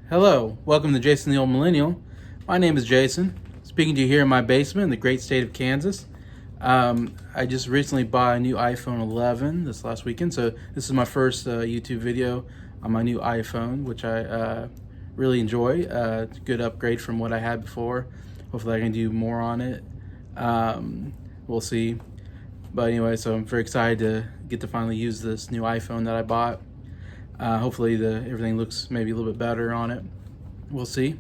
Hello, welcome to Jason the Old Millennial. My name is Jason, speaking to you here in my basement in the great state of Kansas. I just recently bought a new iPhone 11 this last weekend, so this is my first YouTube video on my new iPhone, which I really enjoy. It's a good upgrade from what I had before. Hopefully I can do more on it. We'll see. But anyway, so I'm very excited to get to finally use this new iPhone that I bought. Hopefully everything looks maybe a little bit better on it. We'll see.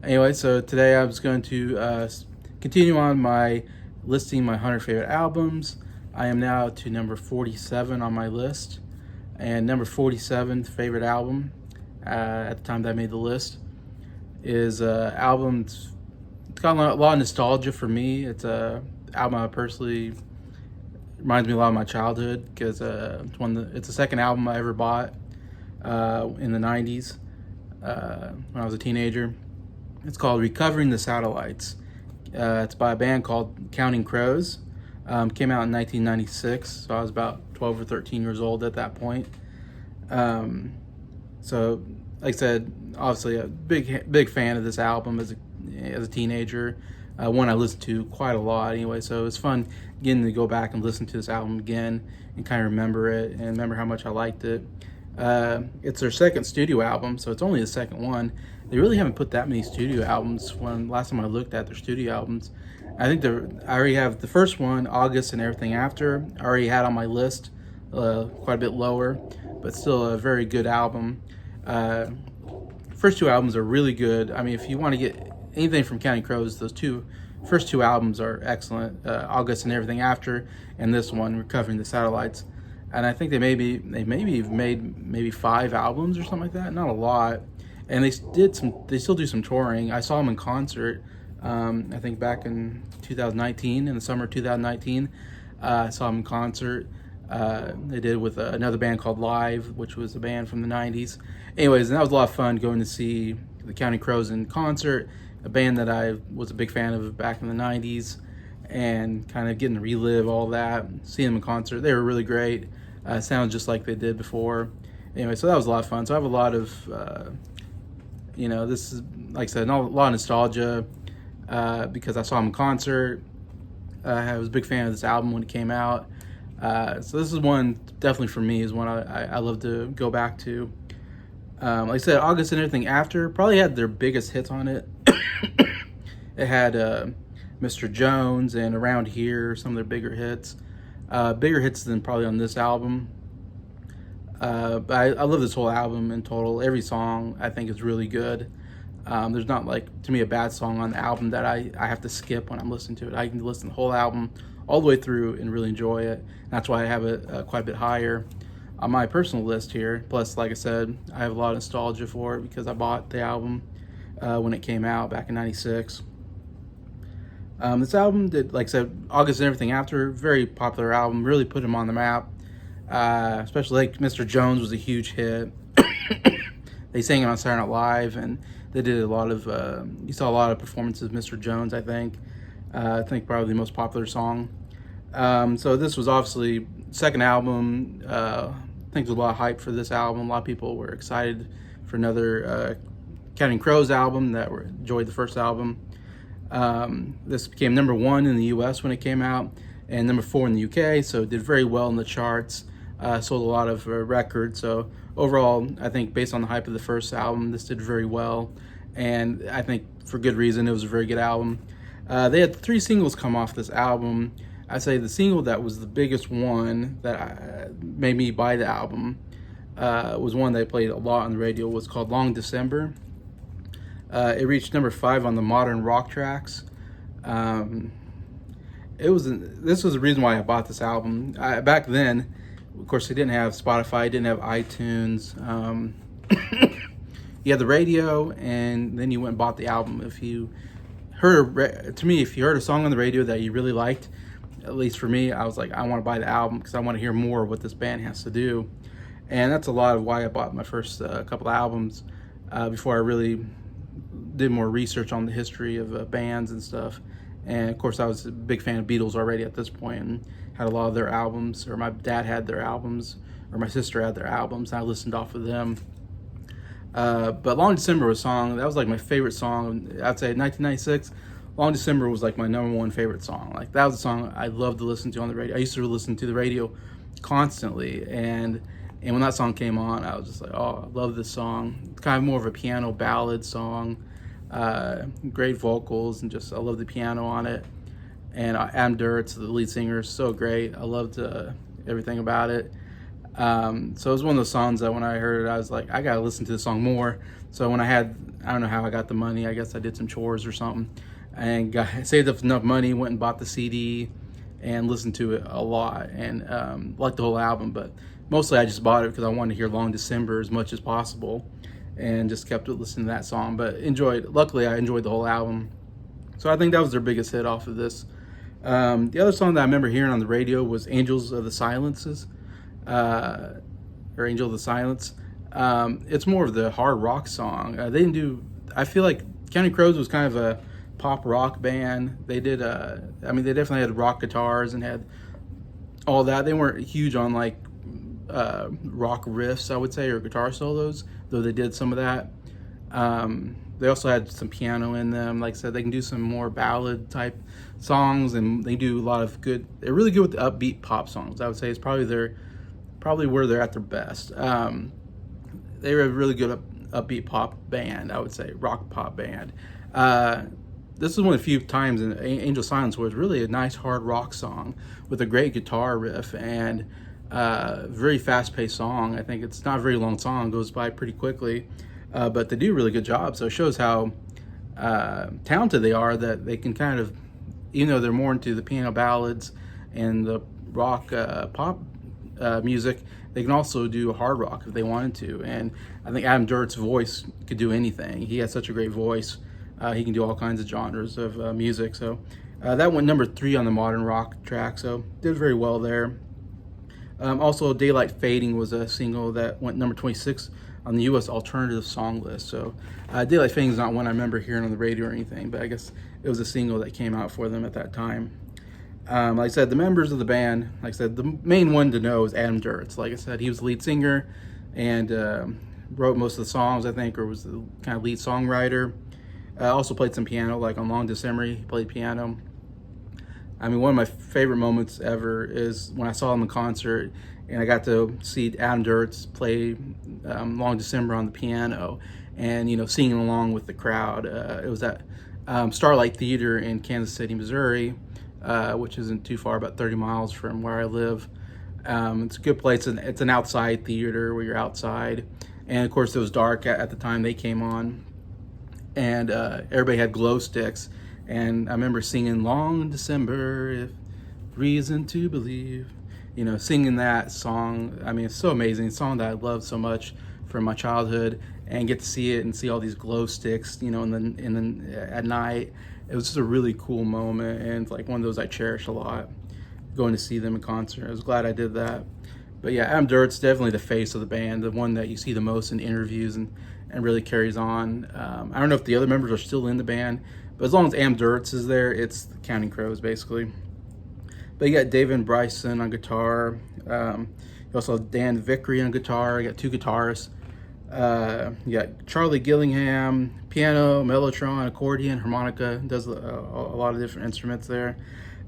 Anyway, so today I was going to continue on my listing my 100 favorite albums. I am now to number 47 on my list. And number 47 favorite album at the time that I made the list is album. It's got a lot of nostalgia for me. It's a album I personally reminds me a lot of my childhood because it's the second album I ever bought in the 90s when I was a teenager. It's called Recovering the Satellites. It's by a band called Counting Crows. Came out in 1996, so I was about 12 or 13 years old at that point. So, like I said, obviously a big fan of this album as a teenager. One I listened to quite a lot anyway, so it was fun getting to go back and listen to this album again and kind of remember it and remember how much I liked it. It's their second studio album, so it's only the second one. They really haven't put that many studio albums. When last time I looked at their studio albums, I think I already have the first one, August and Everything After. I already had on my list, quite a bit lower, but still a very good album. First two albums are really good. I mean, if you want to get anything from Counting Crows, those first two albums are excellent. August and Everything After, and this one, Recovering the Satellites. And I think they maybe made 5 albums or something like that. Not a lot. And they still do some touring. I saw them in concert. I think back in 2019, in the summer of 2019. I saw them in concert. They did with another band called Live, which was a band from the 90s. Anyways, and that was a lot of fun going to see the Counting Crows in concert, a band that I was a big fan of back in the 90s, and kind of getting to relive all that, seeing them in concert. They were really great. Sounds just like they did before. Anyway, so that was a lot of fun. So I have a lot of, this is, like I said, a lot of nostalgia because I saw them in concert. I was a big fan of this album when it came out. So this is one, definitely for me, is one I love to go back to. Like I said, August and Everything After probably had their biggest hits on it. It had Mr. Jones and Around Here, some of their bigger hits. Bigger hits than probably on this album. But I love this whole album in total. Every song I think is really good. There's not, like, to me, a bad song on the album that I have to skip when I'm listening to it. I can listen to the whole album all the way through and really enjoy it. That's why I have it quite a bit higher on my personal list here. Plus, like I said, I have a lot of nostalgia for it because I bought the album when it came out back in '96. This album did, like I said, August and Everything After, very popular album, really put him on the map. Especially like Mr. Jones was a huge hit. They sang it on Saturday Night Live, and they did a lot of, you saw a lot of performances of Mr. Jones, I think. Probably the most popular song. So this was obviously second album. I think there's a lot of hype for this album. A lot of people were excited for another Counting Crows album that enjoyed the first album. This became number 1 in the US when it came out, and number 4 in the UK, so it did very well in the charts. Sold a lot of records. So overall, I think based on the hype of the first album, this did very well, and I think for good reason. It was a very good album. They had 3 singles come off this album. I'd say the single that was the biggest one that made me buy the album was one they played a lot on the radio. Was called Long December. It reached number 5 on the modern rock tracks. This was the reason why I bought this album. Back then, of course, they didn't have Spotify, didn't have iTunes. You had the radio, and then you went and bought the album. If you heard a song on the radio that you really liked, at least for me, I was like, I want to buy the album because I want to hear more of what this band has to do. And that's a lot of why I bought my first couple albums before I really did more research on the history of bands and stuff. And of course, I was a big fan of Beatles already at this point, and had a lot of their albums, or my dad had their albums, or my sister had their albums, and I listened off of them. But Long December was a song that was like my favorite song. I'd say 1996. Long December was like my number one favorite song. Like that was a song I loved to listen to on the radio. I used to listen to the radio constantly, and when that song came on, I was just like, oh, I love this song. It's kind of more of a piano ballad song. Great vocals, and just I love the piano on it. And Adam Duritz, the lead singer, is so great. I loved everything about it. So it was one of those songs that when I heard it, I was like, I gotta listen to this song more. So when I don't know how I got the money. I guess I did some chores or something, and saved up enough money, went and bought the CD, and listened to it a lot, and liked the whole album. But mostly I just bought it because I wanted to hear Long December as much as possible, and just kept listening to that song. But luckily I enjoyed the whole album. So I think that was their biggest hit off of this. The other song that I remember hearing on the radio was Angels of the Silences, or Angel of the Silence. It's more of the hard rock song. They didn't do, I feel like Counting Crows was kind of a pop rock band. They did, they definitely had rock guitars and had all that. They weren't huge on like rock riffs, I would say, or guitar solos, though they did some of that. They also had some piano in them. Like I said, they can do some more ballad type songs, and they do a lot of good. They're really good with the upbeat pop songs. I would say it's probably where they're at their best. They were a really good upbeat pop band. I would say rock pop band. This is one of the few times in Angel Silence where it's really a nice hard rock song with a great guitar riff and very fast-paced song. I think it's not a very long song; it goes by pretty quickly. But they do a really good job, so it shows how talented they are, that they can kind of, even though they're more into the piano ballads and the rock pop music, they can also do hard rock if they wanted to. And I think Adam Duritz's voice could do anything. He has such a great voice. He can do all kinds of genres of music. So that went number 3 on the modern rock track, so did very well there. Also, Daylight Fading was a single that went number 26 on the U.S. alternative song list. So Daylight Fading is not one I remember hearing on the radio or anything, but I guess it was a single that came out for them at that time. Like I said, the members of the band, like I said, the main one to know is Adam Duritz. Like I said, he was the lead singer and wrote most of the songs, I think, or was the kind of lead songwriter. Also played some piano, like on Long December, he played piano. I mean, one of my favorite moments ever is when I saw him in concert and I got to see Adam Duritz play Long December on the piano and, singing along with the crowd. It was at Starlight Theater in Kansas City, Missouri, which isn't too far, about 30 miles from where I live. It's a good place. It's an outside theater where you're outside. And of course, it was dark at the time they came on. And everybody had glow sticks. And I remember singing Long December, if reason to believe, singing that song. I mean, it's so amazing. It's a song that I love so much from my childhood, and get to see it and see all these glow sticks, at night. It was just a really cool moment, and it's like one of those I cherish a lot, going to see them in concert. I was glad I did that. But yeah, Adam Duritz, definitely the face of the band, the one that you see the most in interviews and really carries on. I don't know if the other members are still in the band, but as long as Adam Duritz is there, it's the Counting Crows, basically. But you got David Bryson on guitar. You also have Dan Vickery on guitar. You got 2 guitarists. You got Charlie Gillingham, piano, mellotron, accordion, harmonica. Does a lot of different instruments there.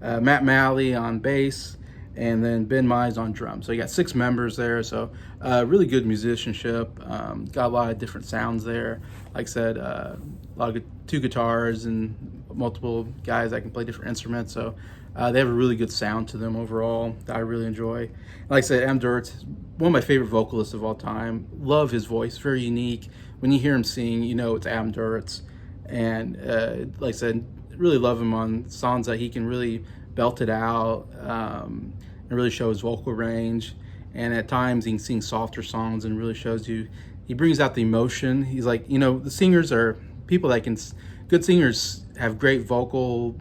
Matt Malley on bass, and then Ben Mize on drums. So you got 6 members there. So really good musicianship. Got a lot of different sounds there. Like I said, a lot of 2 guitars and multiple guys that can play different instruments. So they have a really good sound to them overall that I really enjoy. Like I said, Adam Duritz, one of my favorite vocalists of all time. Love his voice, very unique. When you hear him sing, it's Adam Duritz. And like I said, really love him on songs that he can really belt it out and really show his vocal range. And at times he can sing softer songs and really shows you, he brings out the emotion. He's like, the singers are people that good singers have great vocal,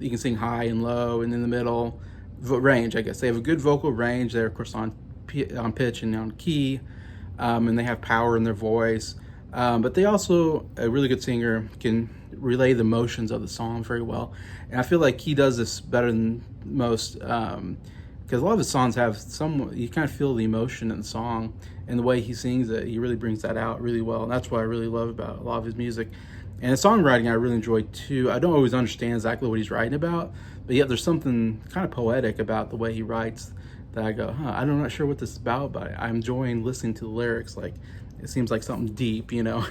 you can sing high and low and in the middle range, I guess. They have a good vocal range. They're, of course, on pitch and on key, and they have power in their voice. But they also, a really good singer can relay the emotions of the song very well. And I feel like he does this better than most, because a lot of his songs have you kind of feel the emotion in the song, and the way he sings it, he really brings that out really well. And that's what I really love about a lot of his music. And his songwriting I really enjoy too. I don't always understand exactly what he's writing about, but yet there's something kind of poetic about the way he writes that I go, I'm not sure what this is about, but I'm enjoying listening to the lyrics. Like, it seems like something deep, you know?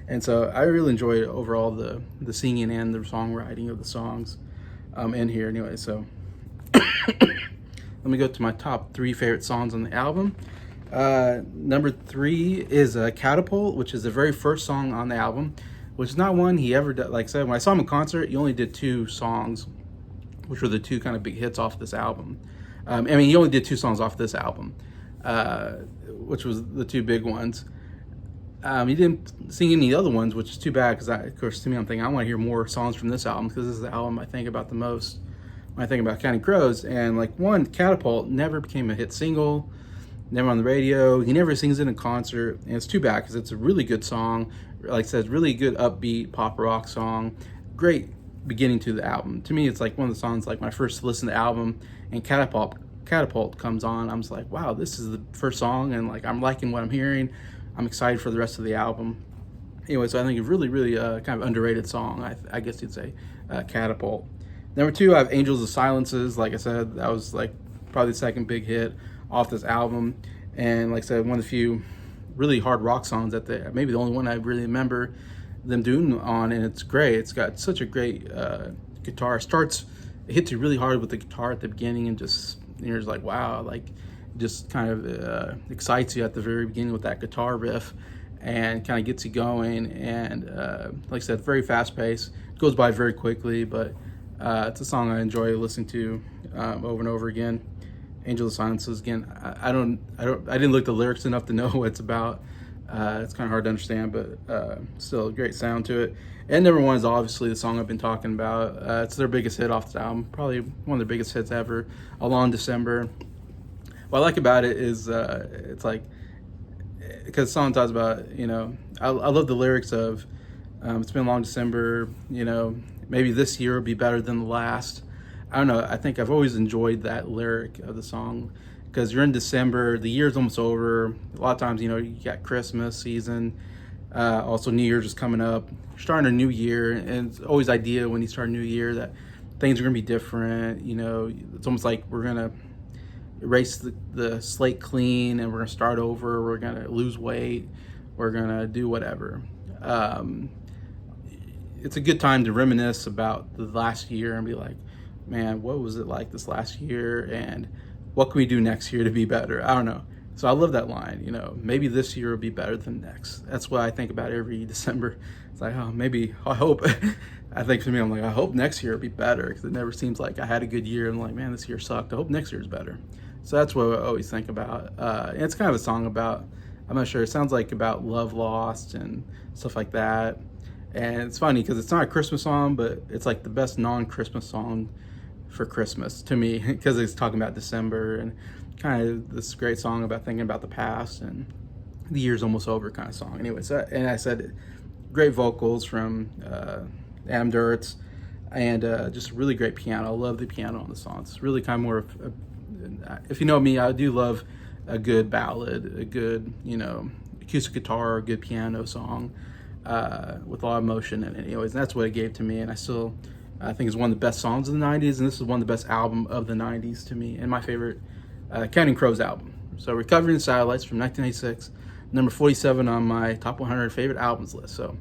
And so I really enjoy overall the singing and the songwriting of the songs in here anyway. So let me go to my top 3 favorite songs on the album. Number 3 is Catapult, which is the very first song on the album, which is not one he ever did. Like I said, when I saw him in concert, he only did 2 songs, which were the 2 kind of big hits off this album. I mean, he only did 2 songs off this album, which was the 2 big ones. He didn't sing any other ones, which is too bad, because of course, to me, I'm thinking I want to hear more songs from this album, because this is the album I think about the most when I think about Counting Crows. And like, one, Catapult never became a hit single, never on the radio. He never sings it in concert, and it's too bad, because it's a really good song. Like I said, really good upbeat pop rock song. Great beginning to the album. To me, it's like one of the songs, like when I first listened to the album and Catapult comes on, I'm just like, wow, this is the first song, and like I'm liking what I'm hearing. I'm excited for the rest of the album. Anyway, so I think a really, really kind of underrated song, I guess you'd say, Catapult. Number 2, I have Angels of Silences. Like I said, that was like probably the second big hit off this album. And like I said, one of the few really hard rock songs that maybe the only one I really remember them doing on, and it's great. It's got such a great guitar. It hits you really hard with the guitar at the beginning, and you're just like, wow, like, just kind of excites you at the very beginning with that guitar riff, and kind of gets you going. And like I said, very fast paced, goes by very quickly, but it's a song I enjoy listening to over and over again. Angel of Silences, again, I didn't look the lyrics enough to know what it's about. It's kind of hard to understand, but still a great sound to it. And number 1 is obviously the song I've been talking about. It's their biggest hit off the album, probably one of their biggest hits ever, Along December. What I like about it is it's like, because the song talks about, you know, I love the lyrics of it's been a long December, you know, maybe this year will be better than the last. I don't know, I think I've always enjoyed that lyric of the song, because you're in December, the year's almost over. A lot of times, you know, you got Christmas season, also New Year's just coming up. You're starting a new year, and it's always idea when you start a new year that things are gonna be different. You know, it's almost like we're gonna erase the slate clean, and we're gonna start over. We're gonna lose weight. We're gonna do whatever. It's a good time to reminisce about the last year and be like, man, what was it like this last year, and what can we do next year to be better? I don't know. So I love that line, you know, maybe this year will be better than next. That's what I think about every December. It's like, oh, maybe, I hope. I think for me, I'm like, I hope next year will be better, because it never seems like I had a good year. I'm like, man, this year sucked. I hope next year's better. So that's what I always think about. And it's kind of a song about, I'm not sure, it sounds like about love lost and stuff like that. And it's funny because it's not a Christmas song, but it's like the best non-Christmas song for Christmas to me, because it's talking about December and kind of this great song about thinking about the past and the year's almost over kind of song. Anyway, so, and I said great vocals from Adam Duritz, and just really great piano. I love the piano on the song. It's really kind of more of if you know me, I do love a good ballad, a good, you know, acoustic guitar, a good piano song with a lot of emotion in it. Anyways, and that's what it gave to me, and I think it's one of the best songs of the 90s, and this is one of the best album of the 90s to me, and my favorite Counting Crows album. So Recovering the Satellites from 1986, number 47 on my top 100 favorite albums list. So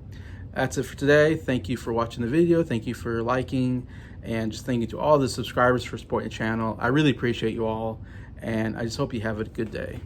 that's it for today. Thank you for watching the video. Thank you for liking, and just thank you to all the subscribers for supporting the channel. I really appreciate you all, and I just hope you have a good day.